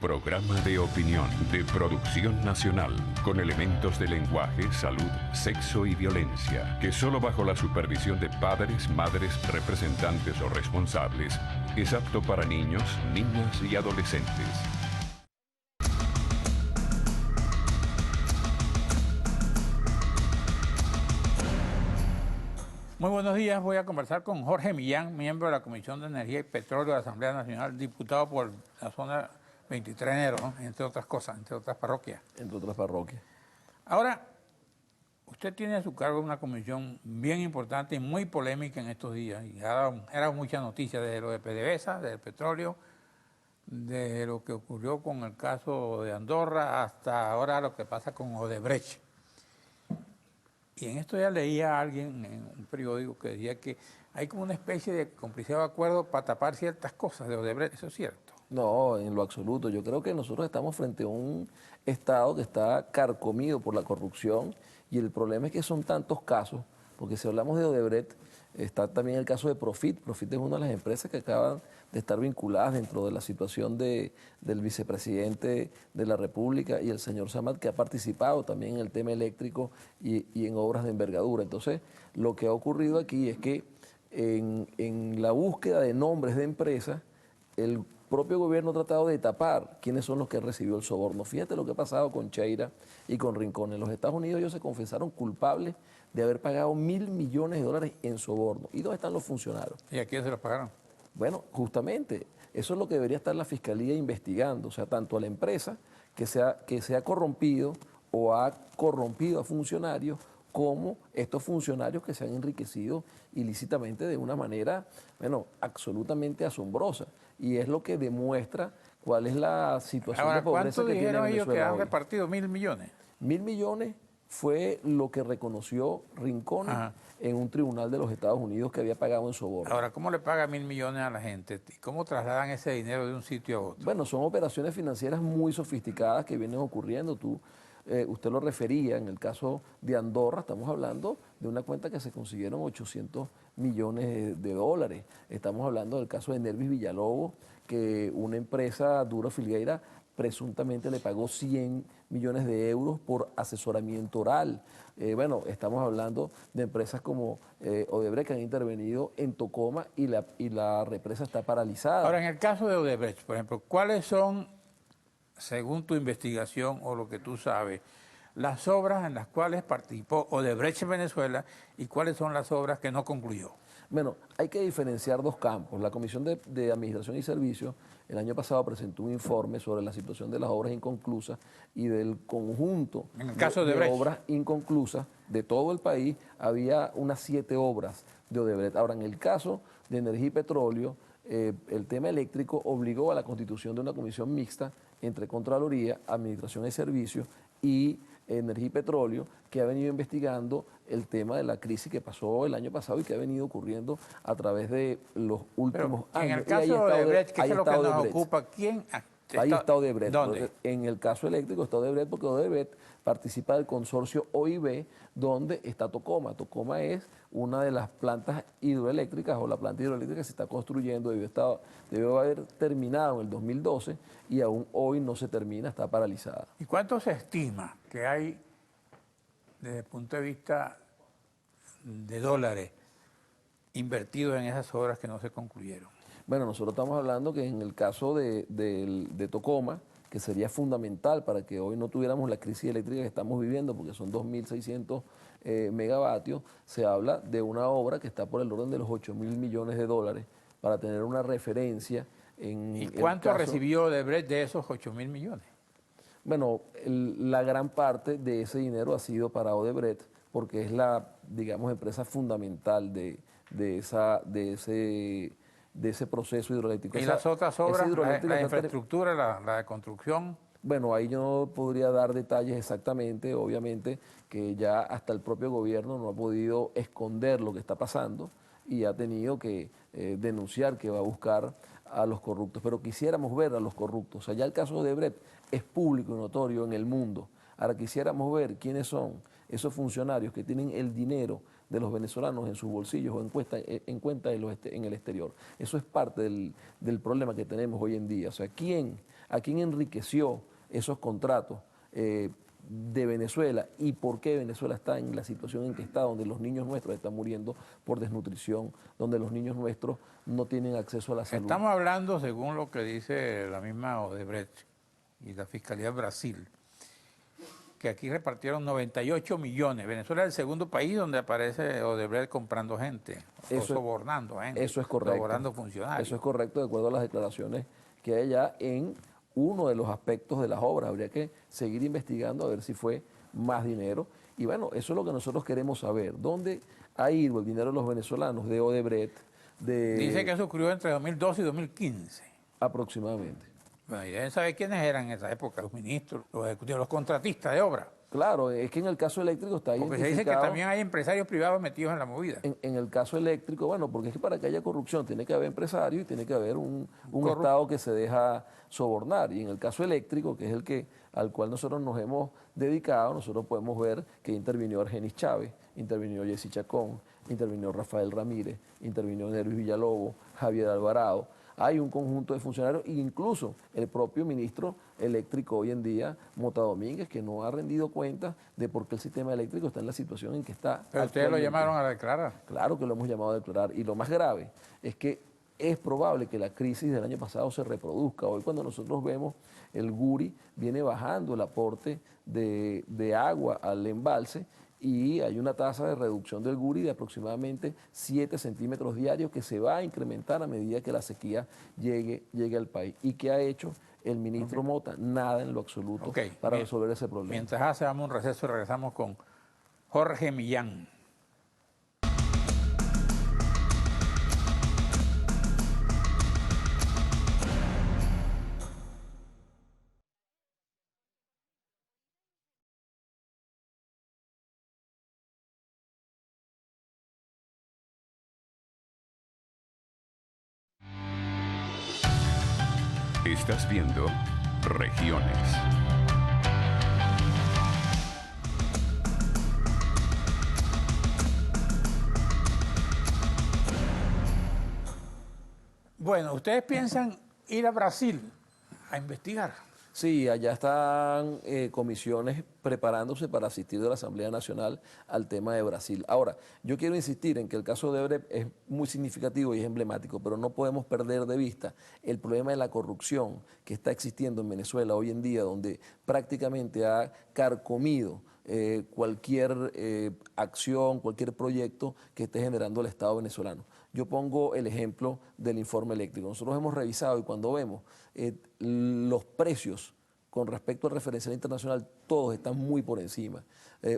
Programa de opinión de producción nacional con elementos de lenguaje, salud, sexo y violencia que solo bajo la supervisión de padres, madres, representantes o responsables es apto para niños, niñas y adolescentes. Muy buenos días, voy a conversar con Jorge Millán, miembro de la Comisión de Energía y Petróleo de la Asamblea Nacional, diputado por la zona 23 de enero, ¿no? Entre otras cosas, entre otras parroquias. Entre otras parroquias. Ahora, usted tiene a su cargo una comisión bien importante y muy polémica en estos días, y era mucha noticia desde lo de PDVSA, del petróleo, de lo que ocurrió con el caso de Andorra, hasta ahora lo que pasa con Odebrecht. Y en esto ya leía a alguien en un periódico que decía que hay como una especie de complicidad de acuerdo para tapar ciertas cosas de Odebrecht. ¿Eso es cierto? No, en lo absoluto. Yo creo que nosotros estamos frente a un Estado que está carcomido por la corrupción y el problema es que son tantos casos, porque si hablamos de Odebrecht, está también el caso de Profit. Profit es una de las empresas que acaban de estar vinculadas dentro de la situación del vicepresidente de la República y el señor Samat, que ha participado también en el tema eléctrico y en obras de envergadura. Entonces, lo que ha ocurrido aquí es que en la búsqueda de nombres de empresas, el propio gobierno ha tratado de tapar quiénes son los que han recibido el soborno. Fíjate lo que ha pasado con Cheira y con Rincón. En los Estados Unidos ellos se confesaron culpables de haber pagado $1.000 millones en soborno. ¿Y dónde están los funcionarios? ¿Y a quién se los pagaron? Bueno, justamente, eso es lo que debería estar la Fiscalía investigando, o sea, tanto a la empresa que se ha corrompido o ha corrompido a funcionarios, como estos funcionarios que se han enriquecido ilícitamente de una manera, bueno, absolutamente asombrosa. Y es lo que demuestra cuál es la situación Ahora, de pobreza que tiene Venezuela. ¿cuánto dijeron ellos que han hoy. repartido? ¿1.000 millones? 1.000 millones fue lo que reconoció Rincón en un tribunal de los Estados Unidos que había pagado en soborno. Ahora, ¿cómo le paga 1.000 millones a la gente? ¿Y cómo trasladan ese dinero de un sitio a otro? Bueno, son operaciones financieras muy sofisticadas que vienen ocurriendo. Usted lo refería, en el caso de Andorra, estamos hablando de una cuenta que se consiguieron 800 millones de dólares. Estamos hablando del caso de Nervis Villalobos, que una empresa, Duro Filgueira, presuntamente le pagó 100 millones de euros por asesoramiento oral. Bueno, estamos hablando de empresas como Odebrecht que han intervenido en Tocoma y la represa está paralizada. Ahora, en el caso de Odebrecht, por ejemplo, ¿cuáles son, según tu investigación o lo que tú sabes, las obras en las cuales participó Odebrecht en Venezuela y cuáles son las obras que no concluyó? Bueno, hay que diferenciar dos campos. La Comisión de Administración y Servicios el año pasado presentó un informe sobre la situación de las obras inconclusas y del conjunto de obras inconclusas de todo el país. Había unas 7 obras de Odebrecht. Ahora, en el caso de Energía y Petróleo, el tema eléctrico obligó a la constitución de una comisión mixta entre Contraloría, Administración y Servicios y Energía y Petróleo, que ha venido investigando el tema de la crisis que pasó el año pasado y que ha venido ocurriendo a través de los últimos años. En el caso de Odebrecht, ¿qué es lo que nos ocupa? ¿Quién? Ahí está Odebrecht. ¿Dónde? En el caso eléctrico está Odebrecht porque Odebrecht participa del consorcio OIB, donde está Tocoma. Tocoma es una de las plantas hidroeléctricas o la planta hidroeléctrica que se está construyendo, debió haber terminado en el 2012 y aún hoy no se termina, está paralizada. ¿Y cuánto se estima que hay desde el punto de vista de dólares invertidos en esas obras que no se concluyeron? Bueno, nosotros estamos hablando que en el caso de Tocoma, que sería fundamental para que hoy no tuviéramos la crisis eléctrica que estamos viviendo, porque son 2.600 megavatios, se habla de una obra que está por el orden de los 8.000 millones de dólares para tener una referencia en ¿Y cuánto recibió Odebrecht de esos 8.000 millones? Bueno, la gran parte de ese dinero ha sido para Odebrecht, porque es la, digamos, empresa fundamental de ese proceso hidroeléctrico. ¿Y las otras obras, la infraestructura, la de construcción? Bueno, ahí yo no podría dar detalles exactamente, obviamente que ya hasta el propio gobierno no ha podido esconder lo que está pasando y ha tenido que denunciar que va a buscar a los corruptos, pero quisiéramos ver a los corruptos. O sea, ya el caso de Odebrecht es público y notorio en el mundo. Ahora quisiéramos ver quiénes son esos funcionarios que tienen el dinero de los venezolanos en sus bolsillos o en cuenta en el exterior. Eso es parte del problema que tenemos hoy en día. O sea, ¿a quién enriqueció esos contratos de Venezuela y por qué Venezuela está en la situación en que está, donde los niños nuestros están muriendo por desnutrición, donde los niños nuestros no tienen acceso a la salud? Estamos hablando, según lo que dice la misma Odebrecht y la Fiscalía de Brasil, que aquí repartieron 98 millones. Venezuela es el segundo país donde aparece Odebrecht comprando gente, o sobornando gente. Eso es correcto. Sobornando funcionarios. Eso es correcto, de acuerdo a las declaraciones que hay allá en uno de los aspectos de las obras. Habría que seguir investigando a ver si fue más dinero. Y bueno, eso es lo que nosotros queremos saber. ¿Dónde ha ido el dinero de los venezolanos de Odebrecht? Dice que eso ocurrió entre 2012 y 2015. Aproximadamente. Bueno, y deben saber quiénes eran en esa época, los ministros, los ejecutivos, los contratistas de obra. Claro, es que en el caso eléctrico está porque se dice que también hay empresarios privados metidos en la movida. En el caso eléctrico, bueno, porque es que para que haya corrupción tiene que haber empresarios y tiene que haber un Estado que se deja sobornar. Y en el caso eléctrico, que es al cual nosotros nos hemos dedicado, nosotros podemos ver que intervinió Argenis Chávez, intervinió Jessy Chacón, intervinió Rafael Ramírez, intervinió Nervis Villalobos, Javier Alvarado. Hay un conjunto de funcionarios e incluso el propio ministro eléctrico hoy en día, Mota Domínguez, que no ha rendido cuenta de por qué el sistema eléctrico está en la situación en que está. Pero ustedes lo llamaron a declarar. Claro que lo hemos llamado a declarar. Y lo más grave es que es probable que la crisis del año pasado se reproduzca. Hoy cuando nosotros vemos el Guri viene bajando el aporte de agua al embalse, y hay una tasa de reducción del Guri de aproximadamente 7 centímetros diarios que se va a incrementar a medida que la sequía llegue al país. ¿Y qué ha hecho el ministro Mota? Nada en lo absoluto para resolver ese problema. Mientras hacemos un receso, regresamos con Jorge Millán. Estás viendo Regiones. Bueno, ¿ustedes piensan ir a Brasil a investigar? Sí, allá están comisiones preparándose para asistir de la Asamblea Nacional al tema de Brasil. Ahora, yo quiero insistir en que el caso de Odebrecht es muy significativo y es emblemático, pero no podemos perder de vista el problema de la corrupción que está existiendo en Venezuela hoy en día, donde prácticamente ha carcomido cualquier acción, cualquier proyecto que esté generando el Estado venezolano. Yo pongo el ejemplo del informe eléctrico. Nosotros hemos revisado y cuando vemos los precios con respecto al referencial internacional, todos están muy por encima.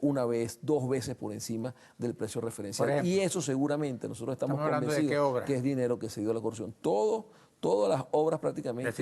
Una vez, 2 veces por encima del precio referencial. Ejemplo, y eso seguramente nosotros estamos convencidos que es dinero que se dio a la corrupción. Todas las obras prácticamente del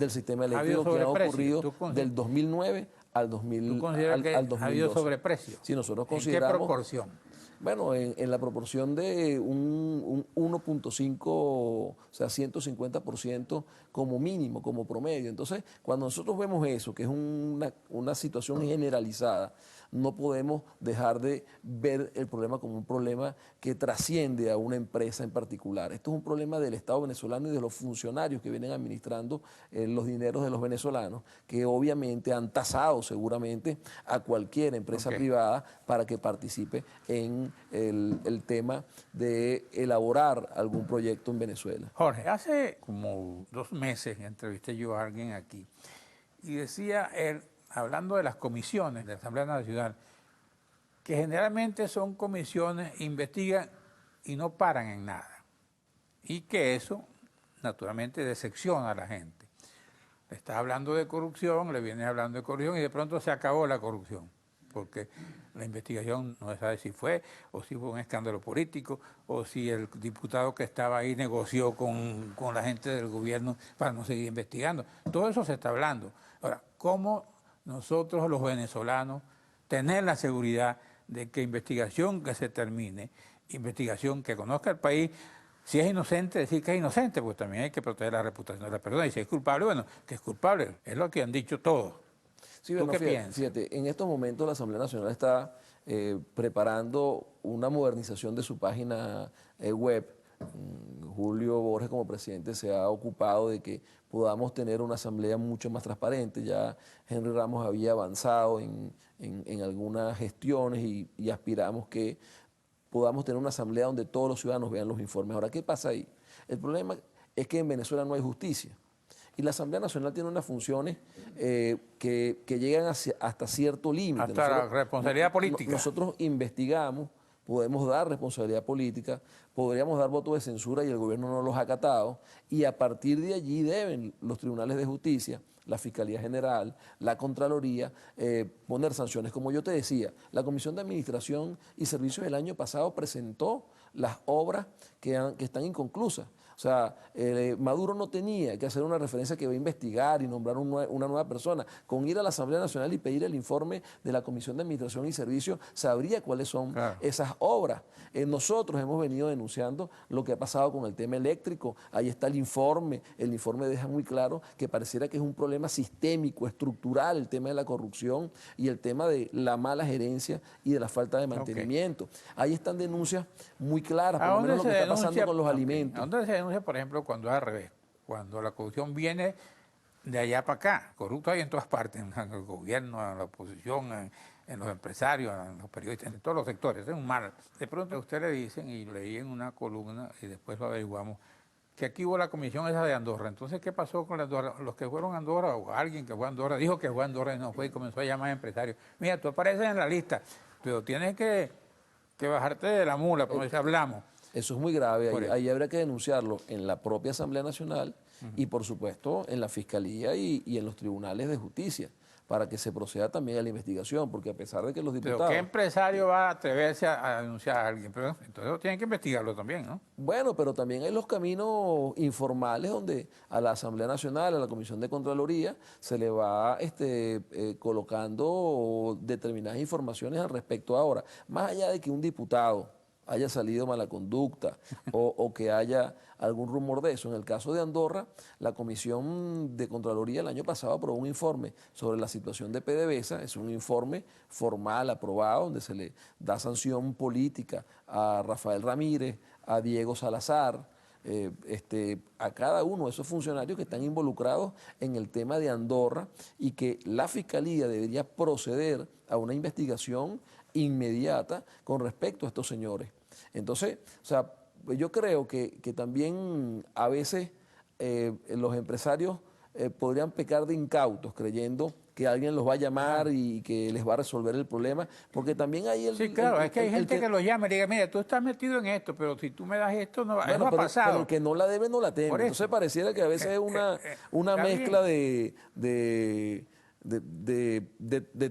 sistema eléctrico que han ocurrido del 2009 al 2012. ¿Tú consideras que ha habido sobreprecio? Sí, nosotros consideramos. ¿En qué proporción? Bueno, en la proporción de un 1.5, o sea, 150% como mínimo, como promedio. Entonces, cuando nosotros vemos eso, que es una situación generalizada, no podemos dejar de ver el problema como un problema que trasciende a una empresa en particular. Esto es un problema del Estado venezolano y de los funcionarios que vienen administrando los dineros de los venezolanos, que obviamente han tasado seguramente a cualquier empresa privada para que participe en el tema de elaborar algún proyecto en Venezuela. Jorge, hace como 2 meses entrevisté yo a alguien aquí y decía él, hablando de las comisiones de la Asamblea Nacional, que generalmente son comisiones, investigan y no paran en nada. Y que eso, naturalmente, decepciona a la gente. Le estás hablando de corrupción, le vienes hablando de corrupción y de pronto se acabó la corrupción. Porque la investigación no se sabe si fue, o si fue un escándalo político, o si el diputado que estaba ahí negoció con la gente del gobierno para no seguir investigando. Todo eso se está hablando. Ahora, ¿cómo nosotros los venezolanos tener la seguridad de que investigación que se termine, investigación que conozca el país, si es inocente, decir que es inocente, pues también hay que proteger la reputación de la persona, y si es culpable, bueno, que es culpable, es lo que han dicho todos. Sí, ¿Tú bueno, qué piensas? Fíjate, en estos momentos la Asamblea Nacional está preparando una modernización de su página web. Julio Borges como presidente se ha ocupado de que podamos tener una asamblea mucho más transparente. Ya Henry Ramos había avanzado en algunas gestiones y aspiramos que podamos tener una asamblea donde todos los ciudadanos vean los informes. Ahora, ¿qué pasa ahí? El problema es que en Venezuela no hay justicia. Y la Asamblea Nacional tiene unas funciones que llegan hasta cierto límite. Hasta la responsabilidad política. Nosotros investigamos, podemos dar responsabilidad política, podríamos dar votos de censura y el gobierno no los ha acatado, y a partir de allí deben los tribunales de justicia, la Fiscalía General, la Contraloría, poner sanciones. Como yo te decía, la Comisión de Administración y Servicios del año pasado presentó las obras que están inconclusas. O sea, Maduro no tenía que hacer una referencia que va a investigar y nombrar una nueva persona. Con ir a la Asamblea Nacional y pedir el informe de la Comisión de Administración y Servicios, sabría cuáles son esas obras. Nosotros hemos venido denunciando lo que ha pasado con el tema eléctrico. Ahí está el informe deja muy claro que pareciera que es un problema sistémico, estructural, el tema de la corrupción y el tema de la mala gerencia y de la falta de mantenimiento. Ahí están denuncias muy claras, por lo menos lo que está pasando con los alimentos. ¿A dónde se denuncia, por ejemplo, cuando es al revés? Cuando la corrupción viene de allá para acá. Corrupto hay en todas partes, en el gobierno, en la oposición, en los empresarios, en los periodistas, en todos los sectores. Es un mal. De pronto a usted le dicen, y leí en una columna, y después lo averiguamos, que aquí hubo la comisión esa de Andorra. Entonces, ¿qué pasó con Andorra? Los que fueron a Andorra, o alguien que fue a Andorra, dijo que fue a Andorra y no fue, y comenzó a llamar a empresarios. Mira, tú apareces en la lista, pero tienes que bajarte de la mula, por eso hablamos. Eso es muy grave, ahí habría que denunciarlo en la propia Asamblea Nacional y por supuesto en la Fiscalía y en los tribunales de justicia, para que se proceda también a la investigación, porque a pesar de que los diputados... ¿Pero qué empresario va a atreverse a denunciar a alguien? Pero entonces tienen que investigarlo también, ¿no? Bueno, pero también hay los caminos informales donde a la Asamblea Nacional, a la Comisión de Contraloría, se le va colocando determinadas informaciones al respecto. Ahora, más allá de que un diputado haya salido mala conducta o que haya algún rumor de eso. En el caso de Andorra, la Comisión de Contraloría el año pasado aprobó un informe sobre la situación de PDVSA. Es un informe formal, aprobado, donde se le da sanción política a Rafael Ramírez, a Diego Salazar, a cada uno de esos funcionarios que están involucrados en el tema de Andorra, y que la Fiscalía debería proceder a una investigación inmediata con respecto a estos señores. Entonces, o sea, yo creo que también a veces los empresarios podrían pecar de incautos creyendo que alguien los va a llamar y que les va a resolver el problema, porque también hay Sí, claro, es que hay gente que lo llama y diga, mira, tú estás metido en esto, pero si tú me das esto, no, bueno, eso ha pasado. Pero el que no la debe, no la teme. Entonces pareciera que a veces es una mezcla de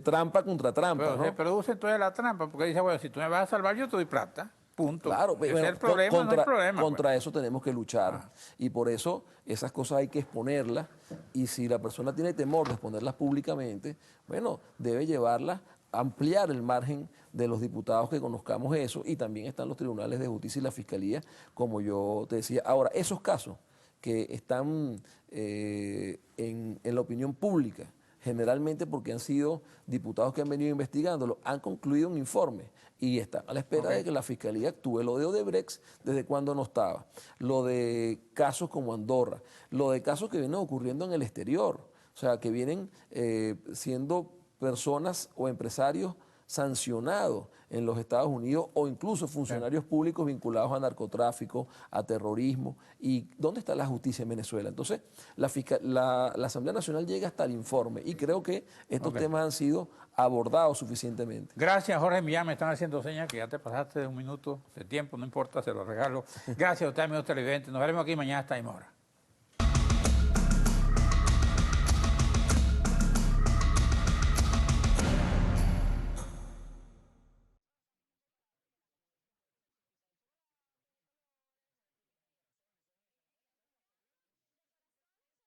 trampa contra trampa. Pero ¿no? se produce entonces la trampa, porque dice, bueno, si tú me vas a salvar, yo te doy plata. Punto. Claro, ese es el problema, no hay problema. Contra eso tenemos que luchar. Y por eso esas cosas hay que exponerlas. Y si la persona tiene temor de exponerlas públicamente, bueno, debe llevarlas, ampliar el margen de los diputados que conozcamos eso. Y también están los tribunales de justicia y la Fiscalía, como yo te decía. Ahora, esos casos que están en la opinión pública, generalmente porque han sido diputados que han venido investigándolo, han concluido un informe y están a la espera de que la Fiscalía actúe. Lo de Odebrecht, desde cuando no estaba. Lo de casos como Andorra. Lo de casos que vienen ocurriendo en el exterior. O sea, que vienen siendo personas o empresarios sancionados en los Estados Unidos, o incluso funcionarios públicos vinculados a narcotráfico, a terrorismo. ¿Y dónde está la justicia en Venezuela? Entonces, la Asamblea Nacional llega hasta el informe, y creo que estos temas han sido abordados suficientemente. Gracias, Jorge Millán. Me están haciendo señas que ya te pasaste de un minuto de tiempo, no importa, se lo regalo. Gracias a usted, amigos televidentes. Nos veremos aquí mañana a esta misma hora.